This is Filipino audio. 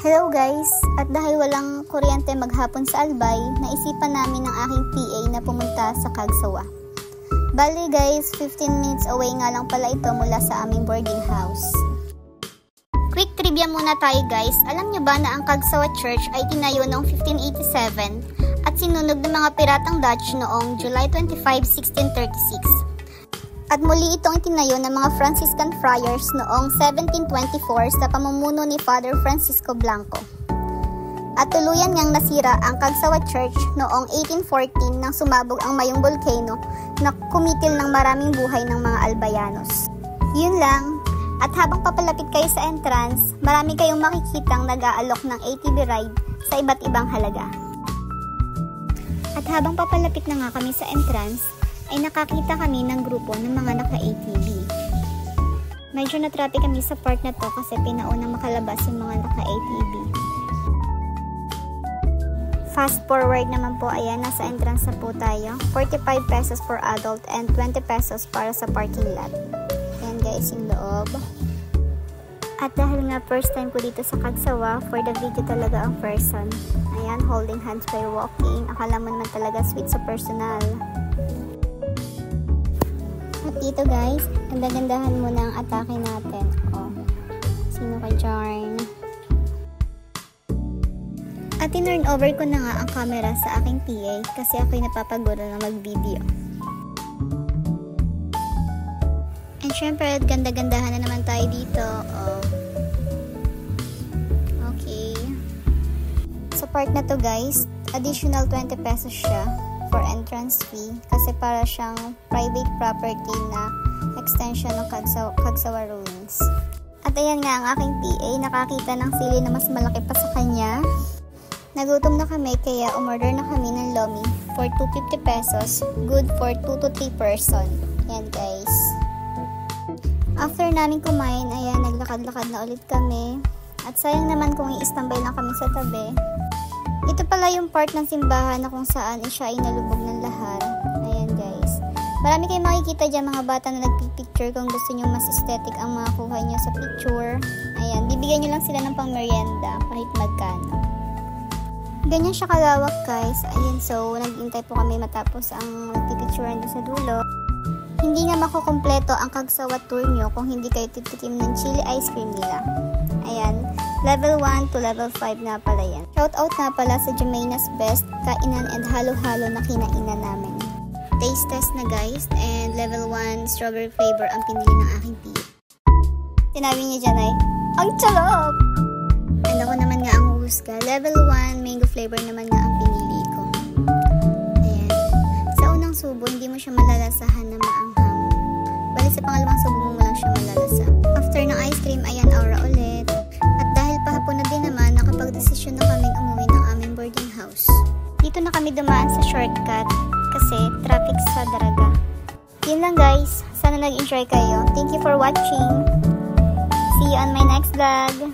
Hello guys! At dahil walang kuryente maghapon sa Albay, naisipan namin ng aking PA na pumunta sa Cagsawa. Bali guys, 15 minutes away nga lang pala ito mula sa aming boarding house. Quick trivia muna tayo guys. Alam nyo ba na ang Cagsawa Church ay tinayo noong 1587 at sinunog ng mga piratang Dutch noong July 25, 1636? At muli itong itinayo ng mga Franciscan friars noong 1724 sa pamumuno ni Father Francisco Blanco. At tuluyan ngang nasira ang Cagsawa Church noong 1814 nang sumabog ang Mayong Volcano na kumitil ng maraming buhay ng mga Albayanos. Yun lang. At habang papalapit kayo sa entrance, marami kayong makikitang nag-aalok ng ATV ride sa iba't ibang halaga. At habang papalapit na nga kami sa entrance, ay nakakita kami ng grupo ng mga naka-ATV. Medyo na-traffic kami sa part na to kasi pinaunang makalabas yung mga naka-ATV. Fast forward naman po, ayan, nasa entrance na po tayo. 45 pesos for adult and 20 pesos para sa parking lot. Ayan guys, yung loob. At dahil nga first time ko dito sa Cagsawa, for the video talaga ang person. Ayan, holding hands by walking. Akala mo naman talaga sweet sa personal. At dito guys, ganda-gandahan muna ang atake natin. Oh, sino ka dyan? At tinurn over ko na nga ang camera sa aking PA kasi ako'y napapaguro na mag-video. And syempre, ganda-gandahan na naman tayo dito. Oh. Okay. Sa part na to guys, additional 20 pesos siya for entrance fee kasi para siyang private property na extension ng Cagsawa Ruins. At ayan nga ang aking PA, nakakita ng sili na mas malaki pa sa kanya. Nagutom na kami kaya umorder na kami ng lomi for 250 pesos, good for 2 to 3 person. Ayan guys. After namin kumain, ayan, naglakad-lakad na ulit kami. At sayang naman kung i-standby lang kami sa tabi. Ito pala yung part ng simbahan na kung saan siya ay nalubog ng lahar. Ayan guys. Marami kayong makikita dyan mga bata na nagpipicture kung gusto nyo mas aesthetic ang mga kuha nyo sa picture. Ayan, bibigyan nyo lang sila ng pang merienda kahit magkano. Ganyan siya kalawak guys. Ayan, so naghintay po kami matapos ang nagpipicturean doon sa dulo. Hindi nga makukumpleto ang Cagsawa tour nyo kung hindi kayo titikim ng chili ice cream nila. Ayan, level 1 to level 5 na pala yan. Shoutout nga pala sa Jemainas Best, kainan and halo-halo na kinainan namin. Taste test na guys, and level 1 strawberry flavor ang pinili ng aking tea. Sinabi niya dyan ay, ang sarap! And ako naman nga ang huhusga. Level 1 mango flavor naman nga ang pinili ko. Ayan. Sa unang subo, hindi mo siya malalasahan na maanghang. Bali sa pangalawang subo mo lang siya malalasa. After ng ice cream, ayan, aura ulit. At dahil pahapon na din naman, nakapag-desisyon na kaming umuwi ng aming boarding house. Dito na kami dumaan sa shortcut kasi traffic sa Daraga. Yun lang guys. Sana nag-enjoy kayo. Thank you for watching. See you on my next vlog.